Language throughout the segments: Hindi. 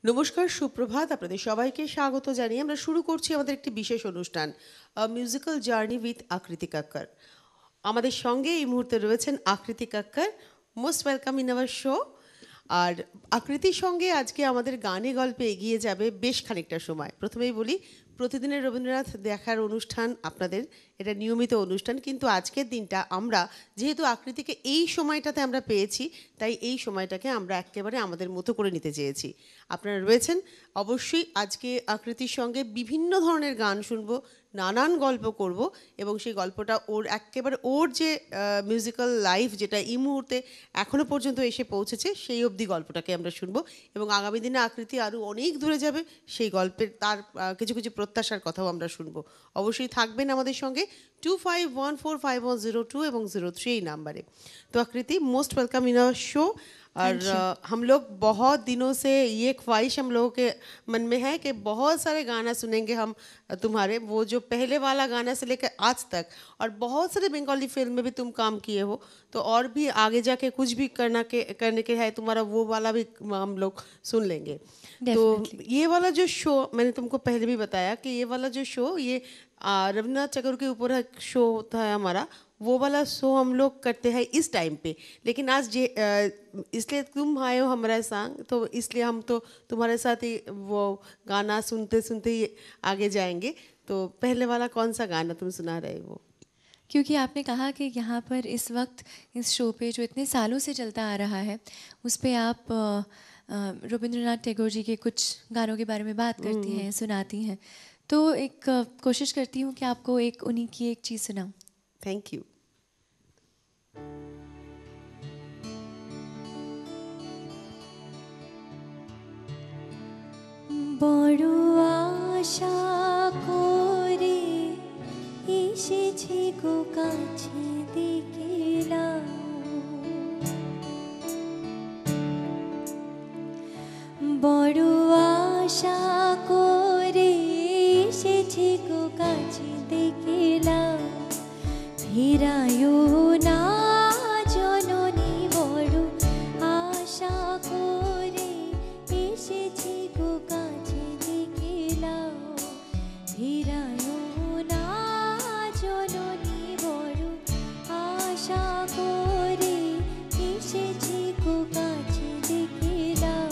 নমস্কার, সুপ্রভাত। আপনাদের সবাইকে স্বাগত জানিয়ে আমরা শুরু করছি আমাদের একটি বিশেষ অনুষ্ঠান, মিউজিক্যাল জার্নি উইথ আকৃতি কাক্কর। আমাদের সঙ্গে এই মুহূর্তে রয়েছেন Akriti Kakkar. Most welcome in our show. আর আকৃতির সঙ্গে আজকে আমাদের গানে গল্পে এগিয়ে যাবে বেশ খানিকটা সময়। প্রথমেই বলি, প্রতিদিনের রবীন্দ্রনাথ দেখার অনুষ্ঠান আপনাদের, এটা নিয়মিত অনুষ্ঠান, কিন্তু আজকের দিনটা আমরা যেহেতু আকৃতিকে এই সময়টাতে আমরা পেয়েছি, তাই এই সময়টাকে আমরা একেবারে আমাদের মতো করে নিতে চেয়েছি। আপনারা রয়েছেন, অবশ্যই আজকে আকৃতির সঙ্গে বিভিন্ন ধরনের গান শুনবো, নানান গল্প করব, এবং সেই গল্পটা একেবারে ওর যে মিউজিক্যাল লাইফ যেটা এই মুহূর্তে এখনও পর্যন্ত এসে পৌঁছেছে সেই অবধি গল্পটাকে আমরা শুনবো, এবং আগামী দিনে আকৃতি আরও অনেক দূরে যাবে সেই গল্পের তার কিছু কিছু প্রত্যাশার কথাও আমরা শুনবো। অবশ্যই থাকবেন আমাদের সঙ্গে 25145102 এবং 03 এই নাম্বারে। तो Aakriti, most welcome in our show. और हम लोग बहुत दिनों से ये ख्वाहिश हम लोगों के मन में है कि बहुत सारे गाना सुनेंगे हम तुम्हारे, वो जो पहले वाला गाना से लेकर आज तक, और बहुत सारे बंगाली फिल्म में भी तुम काम किए हो, तो और भी आगे जाके कुछ भी करने के है तुम्हारा, वो वाला भी हम लोग सुन लेंगे। तो ये वाला जो शो, मैंने तुमको पहले भी बताया कि ये वाला जो शो, ये रविन्द्रनाथ टैगोर के ऊपर शो होता है हमारा, वो वाला शो हम लोग करते हैं इस टाइम पे। लेकिन आज इसलिए तुम आए हो हमारे संग, तो इसलिए हम तो तुम्हारे साथ ही वो गाना सुनते सुनते ही आगे जाएंगे। तो पहले वाला कौन सा गाना तुम सुना रहे हो? क्योंकि आपने कहा कि यहाँ पर इस वक्त इस शो पे जो इतने सालों से चलता आ रहा है, उस पे आप रविंद्रनाथ टैगोर जी के कुछ गानों के बारे में बात करती हैं, सुनाती हैं, तो एक कोशिश करती हूँ कि आपको उन्हीं की एक चीज़ सुनाऊँ। Thank you. বড় আশা করে এসেছি গো কাছে দেখলাম, বড় আশা করে এসেছি গো কাছে দেখলাম, ফিরায়ও না জননী, বড় আশা করে এসেছি গো কাছে দেখলাম, ফিরায়ও না জননী, বড় আশা করে এসেছি গো কাছে দেখলাম।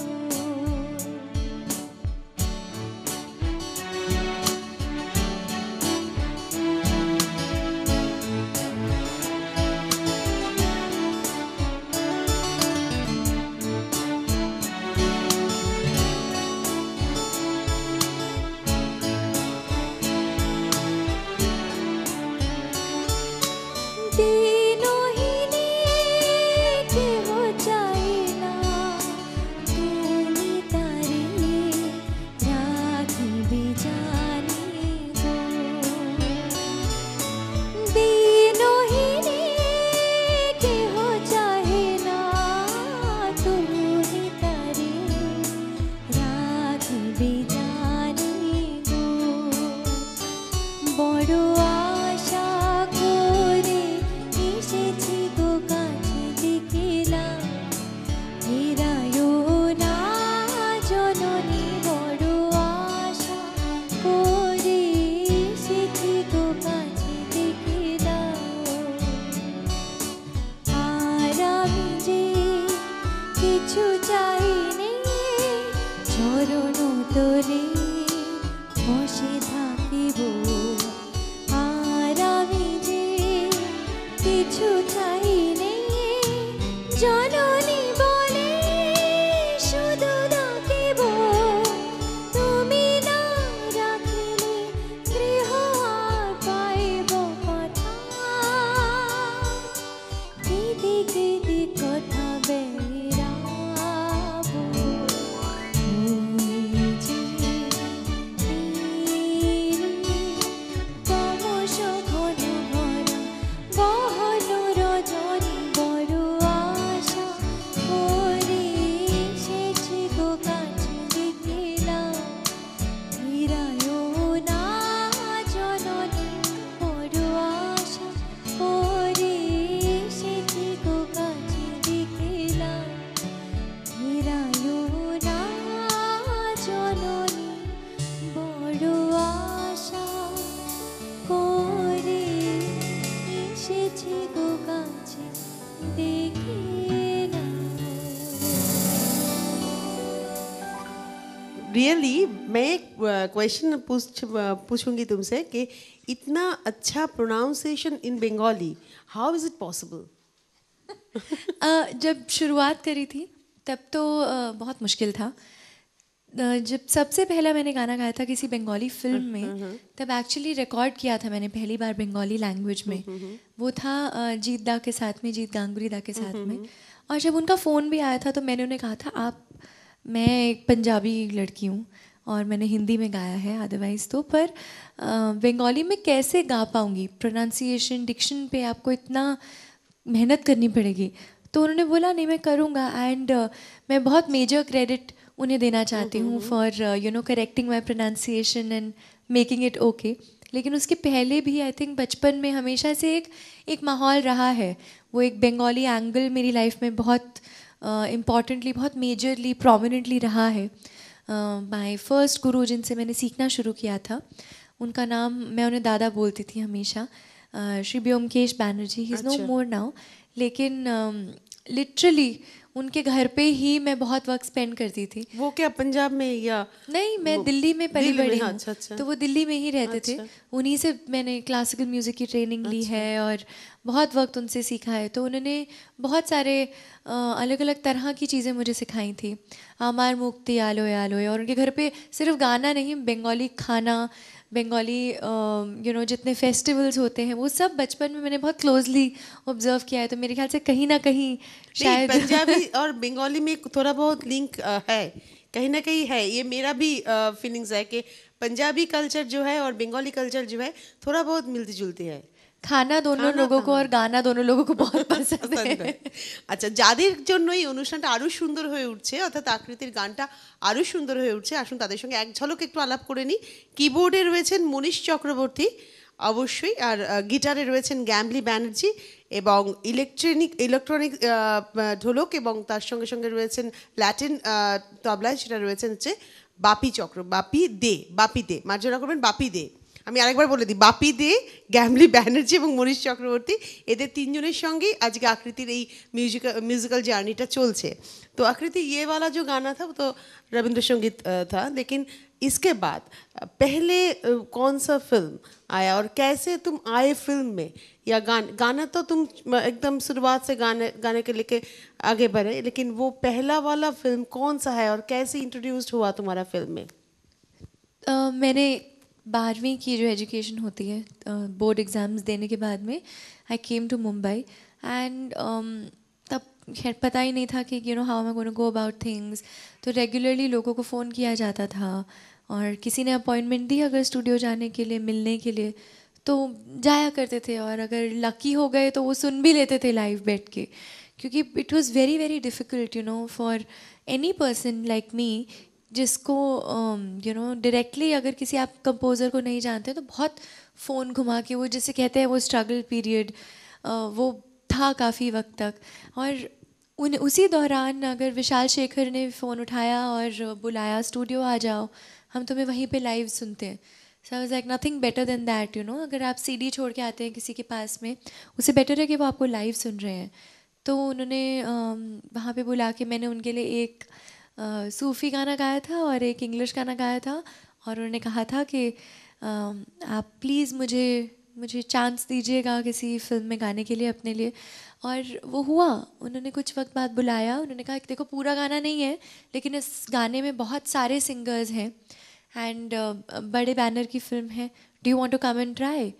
দিনহীনে কেহ চায় না, তুমি তারে রাখিবে জানি গো। দিনহীনে কেহ চায় না, তুমি তারে রাখিবে জানি গো। বড় আশা করে এসেছি গো কাছে দেখলাম, ফিরায়ও না জননী, বড় আশা করে এসেছি গো কাছে দেখলাম। আর আমি যে কিছু চাইনি, চরণ তলে বসে থাকিব, আর আমি যে কিছু চাইনি, জননী বলে শুধু ডাকিব, তুমি না রাখিলে গৃহ আর পাইব কথা, কেঁদে কেঁদে কথা বেড়াব, ওই যে তমস ঘন ভরা গহন রজনী। रियली मैं एक क्वेश्चन पूछूंगी तुमसे कि इतना अच्छा pronunciation in Bengali, how is it possible? जब शुरुआत करी थी तब तो बहुत मुश्किल था। जब सबसे पहला मैंने गाना गाया था किसी बंगाली फिल्म में, तब एक्चुअली रिकॉर्ड किया था मैंने पहली बार बंगाली लैंग्वेज में। वो था जीत दा के साथ में, जीत गांगुली दा के साथ में। और जब उनका फ़ोन भी आया था तो मैंने उन्हें कहा था मैं एक पंजाबी लड़की हूँ और मैंने हिंदी में गाया है अदरवाइज़ तो, पर बंगाली में कैसे गा पाऊँगी, प्रोनाउंसिएशन डिक्शन पे आपको इतना मेहनत करनी पड़ेगी। तो उन्होंने बोला नहीं मैं करूँगा। एंड मैं बहुत मेजर क्रेडिट उन्हें देना चाहती हूँ for correcting my pronunciation and making it okay. लेकिन उसके पहले भी आई थिंक बचपन में हमेशा से एक माहौल रहा है, वो एक बंगाली एंगल मेरी लाइफ में बहुत इम्पॉर्टेंटली, बहुत मेजरली, प्रोमिनेंटली रहा है। माय फर्स्ट गुरु जिनसे मैंने सीखना शुरू किया था, उनका नाम मैं उन्हें दादा बोलती थी हमेशा, Shri Byomkesh Banerjee. He is no more now, लेकिन लिटरली उनके घर पे ही मैं बहुत वक्त स्पेंड करती थी। वो क्या पंजाब में या? नहीं, मैं दिल्ली में पली बड़ी हूँ। अच्छा। तो वो दिल्ली में ही रहते थे। उन्हीं से मैंने क्लासिकल म्यूज़िक की ट्रेनिंग ली है और बहुत वक्त उनसे सीखा है। तो उन्होंने बहुत सारे अलग अलग तरह की चीज़ें मुझे सिखाई थी। आमार मुक्ति आलोय आलोय, और उनके घर पे सिर्फ गाना नहीं, बंगाली खाना, बंगाली जितने फेस्टिवल्स होते हैं वो सब बचपन में मैंने बहुत क्लोजली ऑब्जर्व किया है। तो मेरे ख्याल से कहीं ना कहीं शायद पंजाबी और बंगाली में थोड़ा बहुत लिंक है, कहीं ना कहीं है। ये मेरा भी फीलिंग्स है कि पंजाबी कल्चर जो है और बंगाली कल्चर जो है थोड़ा बहुत मिलती जुलती है। खाना दोनों लोगों को और গানা दोनों लोगों को बहुत পছন্দ है। আচ্ছা, যাদের জন্য এই অনুষ্ঠানটা আরো সুন্দর হয়ে উঠছে, অর্থাৎ আকৃতির গানটা আরো সুন্দর হয়ে উঠছে, আসুন তাদের সঙ্গে এক ঝলক একটু আলাপ করে নিই। কিবোর্ডে রয়েছেন মনীষ চক্রবর্তী অবশ্যই, আর গিটারে রয়েছেন গ্যামলি ব্যানার্জি, এবং ইলেকট্রনিক ঢোলক এবং তার সঙ্গে সঙ্গে রয়েছেন ল্যাটিন তবলায়, সেটা রয়েছেন হচ্ছে বাপি দে, মার্জনা করবেন বাপি দে। আমি আরেকবার বলে দিই, বাপি দে, গ্যামলি ব্যানার্জি এবং মনীষ চক্রবর্তী, এদের তিনজনের সঙ্গেই আজকে আকৃতির এই म्यूजिकल জার্নিটা চলছে। तो आकृति, ये वाला जो गाना था वो तो रविंद्र संगीत था, लेकिन इसके बाद पहले कौन सा फिल्म आया और कैसे तुम आए फिल्म में? या गाना तो तुम एकदम शुरुआत से गाने के लेके आगे बढ़े, लेकिन वो पहला वाला फिल्म कौन सा है और कैसे इंट्रोड्यूस्ड हुआ तुम्हारा फिल्म में? मैंने 12वीं की जो एजुकेशन होती है, बोर्ड एग्ज़ाम्स देने के बाद में आई केम टू मुंबई एंड तब खैर पता ही नहीं था कि how am I gonna go about things. तो रेगुलरली लोगों को फ़ोन किया जाता था और किसी ने अपॉइंटमेंट दी अगर स्टूडियो जाने के लिए, मिलने के लिए, तो जाया करते थे। और अगर लकी हो गए तो वो सुन भी लेते थे लाइव बैठ के, क्योंकि it was very very difficult for any person like me, जिसको डायरेक्टली अगर किसी आप कंपोज़र को नहीं जानते तो बहुत फ़ोन घुमा के, वो जिसे कहते हैं वो स्ट्रगल पीरियड, वो था काफ़ी वक्त तक। और उसी दौरान अगर विशाल शेखर ने फ़ोन उठाया और बुलाया स्टूडियो आ जाओ, हम तुम्हें वहीं पे लाइव सुनते हैं। So I was like nothing better than that. अगर आप सीडी छोड़ के आते हैं किसी के पास में, उससे बेटर है कि वो आपको लाइव सुन रहे हैं। तो उन्होंने वहाँ पे बुला के मैंने उनके लिए एक सूफ़ी गाना गाया था और एक इंग्लिश गाना गाया था, और उन्होंने कहा था कि आप प्लीज़ मुझे चांस दीजिएगा किसी फिल्म में गाने के लिए अपने लिए। और वो हुआ। उन्होंने कुछ वक्त बाद बुलाया, उन्होंने कहा कि देखो पूरा गाना नहीं है, लेकिन इस गाने में बहुत सारे सिंगर्स हैं एंड बड़े बैनर की फिल्म है, do you want to come and try?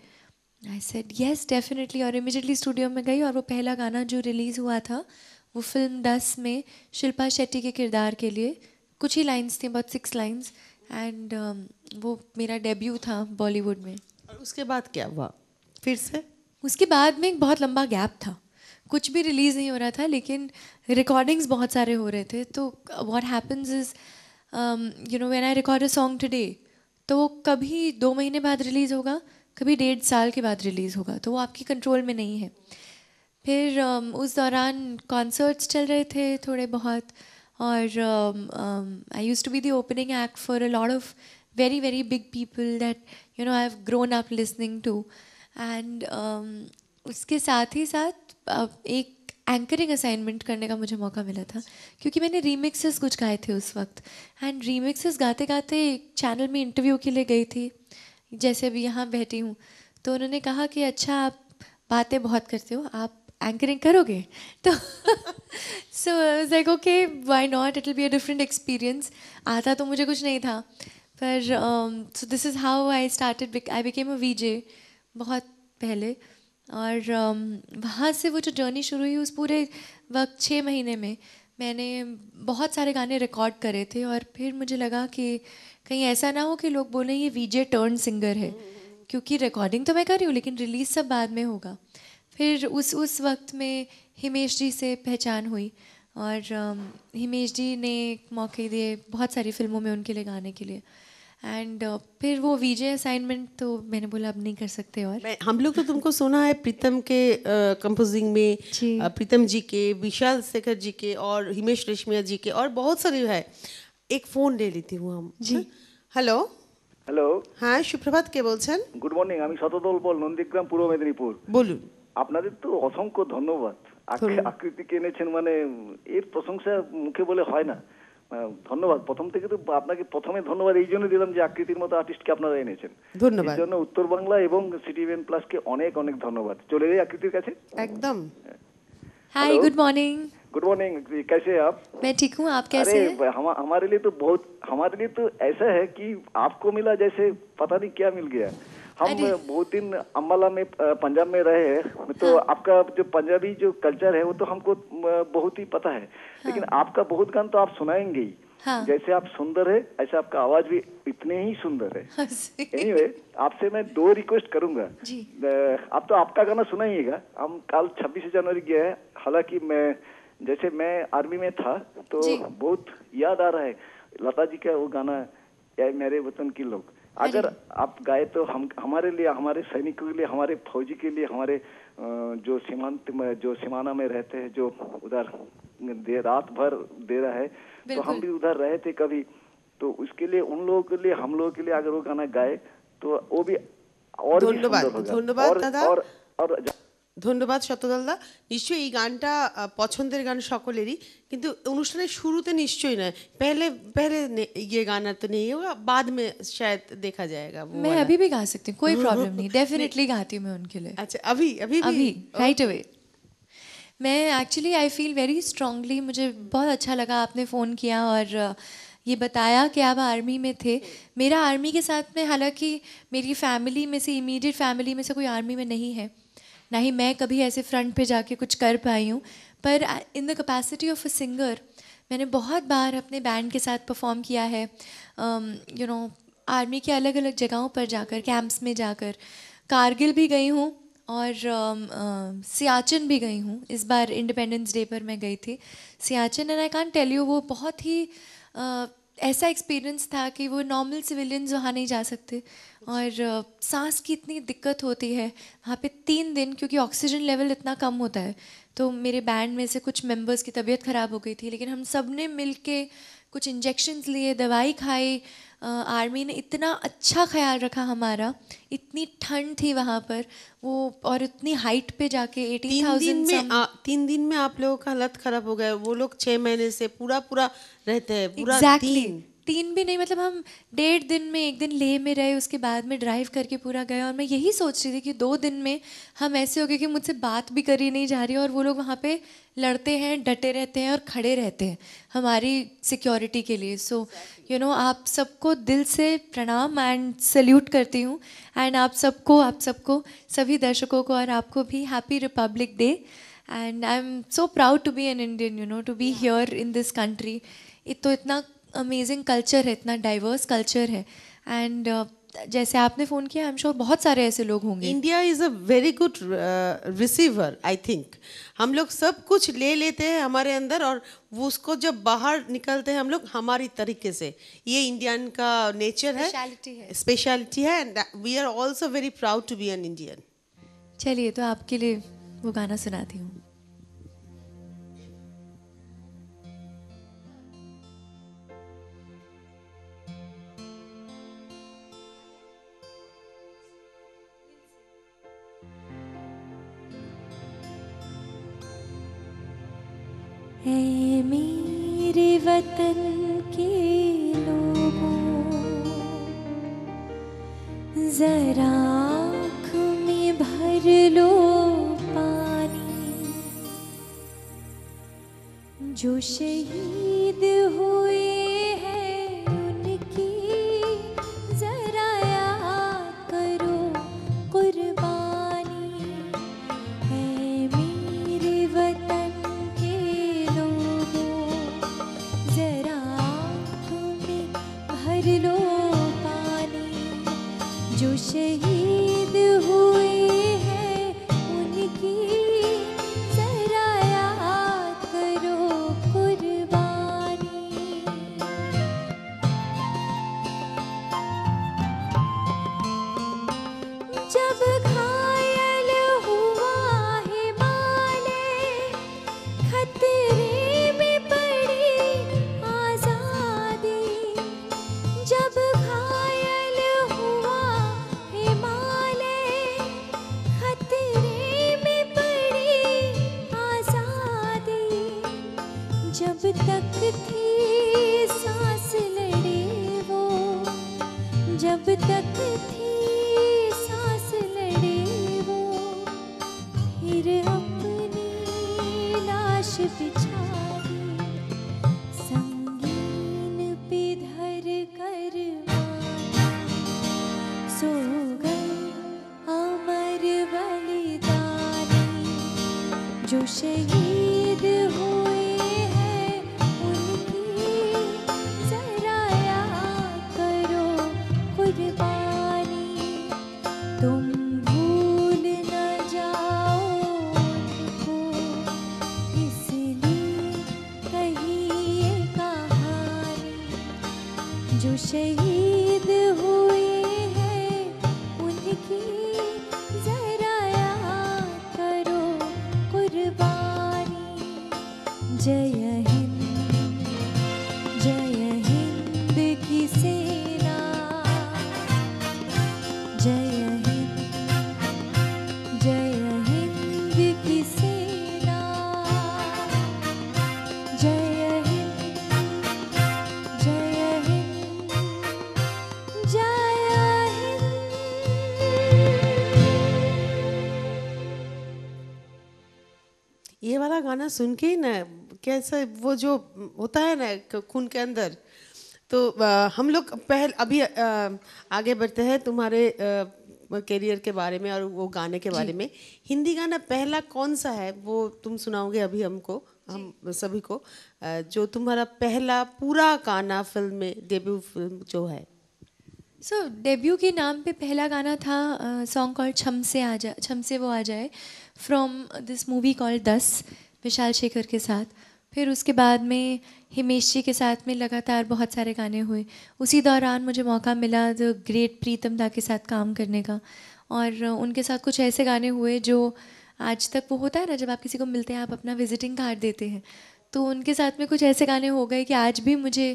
I said yes definitely. और इमीडिएटली स्टूडियो में गई और वो पहला गाना जो रिलीज़ हुआ था वो फिल्म 10 में शिल्पा शेट्टी के किरदार के लिए कुछ ही लाइंस थी, about 6 लाइंस, एंड वो मेरा डेब्यू था बॉलीवुड में। और उसके बाद क्या हुआ फिर से? उसके बाद में एक बहुत लंबा गैप था, कुछ भी रिलीज़ नहीं हो रहा था, लेकिन रिकॉर्डिंग्स बहुत सारे हो रहे थे। तो what happens is when I record a song today, तो वो कभी 2 महीने बाद रिलीज़ होगा, कभी 1.5 साल के बाद रिलीज़ होगा, तो वो आपकी कंट्रोल में नहीं है। फिर उस दौरान कॉन्सर्ट्स चल रहे थे थोड़े बहुत, और I used to be the opening act for a lot of very very big people that I have grown up listening to. And उसके साथ ही साथ एक एंकरिंग असाइनमेंट करने का मुझे मौका मिला था, क्योंकि मैंने रीमिक्सेस कुछ गाए थे उस वक्त। एंड रीमिक्सेस गाते गाते एक चैनल में इंटरव्यू के लिए गई थी, जैसे अभी यहाँ बैठी हूँ, तो उन्होंने कहा कि अच्छा आप बातें बहुत करते हो, आप एंकरिंग करोगे? तो so like okay why not, it will be a different experience. आता तो मुझे कुछ नहीं था, पर so this is how I started, I became a VJ बहुत पहले। और वहाँ से वो जो जर्नी शुरू हुई, उस पूरे वक्त 6 महीने में मैंने बहुत सारे गाने रिकॉर्ड करे थे। और फिर मुझे लगा कि कहीं ऐसा ना हो कि लोग बोलें ये वीजे टर्न सिंगर है, क्योंकि रिकॉर्डिंग तो मैं कर रही हूँ लेकिन रिलीज़ सब बाद में होगा। फिर उस वक्त में हिमेश जी से पहचान हुई, और हिमेश जी ने मौके दिए बहुत सारी फिल्मों में उनके लिए गाने के लिए। एंड फिर वो वीजे असाइनमेंट तो मैंने बोला अब नहीं कर सकते। और हम लोग तो तुमको सुना है प्रीतम के कंपोजिंग में, जी। प्रीतम जी के, विशाल शेखर जी के और हिमेश रेशमिया जी के, और बहुत सारे है। एक फोन ले लेती हूँ हम जी। हेलो হ্যালো, হ্যাঁ সুপ্রভাত, কে বলছেন? Good morning. আমি শতদল বল, নন্দীগ্রাম, পূর্ব মেদিনীপুর। বলুন। আপনাদের তো অসংখ্য ধন্যবাদ। ধন্যবাদ। আকৃতিকে এনেছেন, মানে এর প্রশংসা মুখে বলে হয় না। ধন্যবাদ। প্রথম থেকে তো আপনাকে প্রথমে ধন্যবাদ এই জন্য দিলাম যে আকৃতির মতো আর্টিস্টকে আপনারা এনেছেন। ধন্যবাদ। এর জন্য উত্তর বাংলা এবং সিটিভিএন প্লাসকে অনেক অনেক ধন্যবাদ। চলে যাই আকৃতির কাছে। একদম। Hi, hello. Good morning. Good morning, कैसे हैं आप? मैं ठीक हूँ, आप अरे कैसे हैं? हमारे लिए तो बहुत, हमारे लिए तो ऐसा है कि आपको मिला जैसे पता नहीं क्या मिल गया। हम अरे। बहुत दिन अम्बाला में पंजाब में रहे हैं, तो हाँ। आपका जो पंजाबी जो कल्चर है वो तो हमको बहुत ही पता है, लेकिन आपका बहुत गान तो आप सुनाएंगे ही। हाँ। जैसे आप सुंदर है, ऐसे आपका आवाज भी इतने ही सुंदर है। हंसी। एनीवे, आपसे मैं 2 रिक्वेस्ट करूंगा। जी। आप तो आपका गाना सुनाइएगा। हम कल 26 जनवरी गए हैं, हालांकि मैं आर्मी में था, तो जी। बहुत याद आ रहा है लता जी का वो गाना, या मेरे वतन के लोग। अगर आप गाए तो हम, हमारे लिए, हमारे सैनिकों के लिए, हमारे फौजी के लिए, हमारे जो सीमाना में रहते हैं, जो उधर रात भर देरा है, तो हम भी उधर रहे थे कभी, तो उसके लिए, उन लोगों के लिए, हम लोगों के लिए अगर वो गाना गाए तो वो भी और भी ধন্যবাদ। सुंदर होगा। ধন্যবাদ দাদা। और ধন্যবাদ শতদলদা। নিশ্চয়ই এই গানটা পছন্দের গান সকলেরই, কিন্তু অনুষ্ঠানের শুরুতে নিশ্চয়ই নয়। पहले पहले ये गाना तो नहीं होगा, बाद में शायद देखा जाएगा वो मैं वाला। अभी भी गा सकती हूँ, कोई प्रॉब्लम नहीं, डेफिनेटली गाती हूँ मैं उनके लिए। अच्छा, अभी अभी भी? अभी राइट अवे। मैं actually I feel very strongly, मुझे बहुत अच्छा लगा आपने फ़ोन किया और ये बताया कि आप आर्मी में थे। मेरा आर्मी के साथ में, हालांकि मेरी फैमिली में से, इमीडिएट फैमिली में से कोई आर्मी में नहीं है, ना ही मैं कभी ऐसे फ्रंट पे जाके कुछ कर पाई हूँ, पर in the capacity of a singer मैंने बहुत बार अपने बैंड के साथ परफॉर्म किया है। यू नो, आर्मी के अलग अलग जगहों पर जाकर, कैंप्स में जाकर, कारगिल भी गई हूँ और सियाचिन भी गई हूँ। इस बार इंडिपेंडेंस डे पर मैं गई थी Siachen, and I can't tell you, वो बहुत ही ऐसा एक्सपीरियंस था कि वो नॉर्मल सिविलियंस वहाँ नहीं जा सकते, और सांस की इतनी दिक्कत होती है वहाँ पे 3 दिन, क्योंकि ऑक्सीजन लेवल इतना कम होता है। तो मेरे बैंड में से कुछ मेंबर्स की तबीयत ख़राब हो गई थी, लेकिन हम सब ने मिल के कुछ इंजेक्शन्स लिए, दवाई खाई। आर्मी ने इतना अच्छा ख्याल रखा हमारा, इतनी ठंड थी वहाँ पर वो, और इतनी हाइट पे जाके 18,000 3 दिन में आप लोगों का हालत खराब हो गया। वो लोग 6 महीने से पूरा रहते हैं, पूरा एग्जैक्टली। दिन। 3 भी नहीं, मतलब हम 1.5 दिन में, 1 दिन लेह में रहे, उसके बाद में ड्राइव करके पूरा गए। और मैं यही सोच रही थी कि 2 दिन में हम ऐसे हो गए कि मुझसे बात भी करी नहीं जा रही, और वो लोग वहाँ पे लड़ते हैं, डटे रहते हैं और खड़े रहते हैं हमारी सिक्योरिटी के लिए। सो यू नो, आप सबको दिल से प्रणाम एंड सल्यूट करती हूँ। एंड आप सबको सभी दर्शकों को और आपको भी happy republic day. And I am so proud to be an Indian, you know, to be here in this country. तो इतना अमेजिंग कल्चर है, इतना डाइवर्स कल्चर है। एंड जैसे आपने फ़ोन किया, आई एम श्योर बहुत सारे ऐसे लोग होंगे। India is a very good receiver, I think. हम लोग सब कुछ ले लेते हैं हमारे अंदर, और वो उसको जब बाहर निकलते हैं हम लोग हमारी तरीके से। ये इंडियन का नेचर है, स्पेशलिटी है, and we are also very proud to be an Indian. चलिए, तो आपके लिए वो गाना सुनाती हूँ। ऐ मेरे वतन के लोगों, जरा आँख में भर लो पानी। जो शहीद हुए हैं उनकी जरा याद करो कुर्बानी। है मेरे वतन के लोगों, जरा आँख में भर लो पानी। जो शहीद हुए हैं उनकी जरा याद करो कुर्बानी। जब घायल हुआ हिमालय, खतरे में पड़ी आजादी। जब घायल हुआ हिमालय, खतरे में पड़ी आजादी। जब तक थी सांस लड़े वो, जब तक थी सांस लड़े वो, फिर अपनी लाश बिछा दी संगीन पे धर कर माथा। सो गए अमर बलिदानी। जो शहीद हुए हैं उनकी जरा याद करो कुर्बानी। तुम भूल न जाओ उनको, इसलिए कही ये कहानी। जो शहीद हुए हैं उनकी जरा याद करो कुर्बानी। जय हिंद, जय हिंद की सेना। जय हिंद, जय हिंद की सेना। जय हिंद, जय हिंद, जय हिंद। ये वाला गाना सुन के ही ना कैसा वो जो होता है ना खून के अंदर, तो हम लोग अभी आगे बढ़ते हैं तुम्हारे करियर के बारे में और वो गाने के बारे में। हिंदी गाना पहला कौन सा है वो तुम सुनाओगे अभी हमको, हम सभी को, जो तुम्हारा पहला पूरा गाना फिल्म में डेब्यू फिल्म जो है? सो डेब्यू के नाम पे पहला गाना था सॉन्ग कॉल्ड छम से वो आ जाए, from this movie called 10 Vishal Shekhar के साथ। फिर उसके बाद में हिमेश जी के साथ में लगातार बहुत सारे गाने हुए। उसी दौरान मुझे मौका मिला द ग्रेट प्रीतम दा के साथ काम करने का, और उनके साथ कुछ ऐसे गाने हुए जो आज तक वो होता है ना, जब आप किसी को मिलते हैं आप अपना विजिटिंग कार्ड देते हैं, तो उनके साथ में कुछ ऐसे गाने हो गए कि आज भी मुझे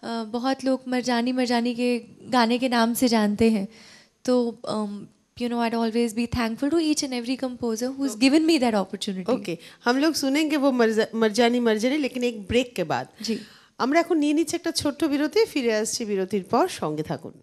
बहुत लोग मरजानी मरजानी के गाने के नाम से जानते हैं। तो you know, I'd always be thankful to each and every composer who's given me that opportunity. ওকে, हम लोग सुनेंगे वो মরজানি মরজানি, लेकिन एक ब्रेक के बाद। জি। আমরা এখন নিয়ে নিচ্ছি একটা ছোট্ট বিরতি, ফিরে আসছি বিরতির পর, সঙ্গে থাকুন।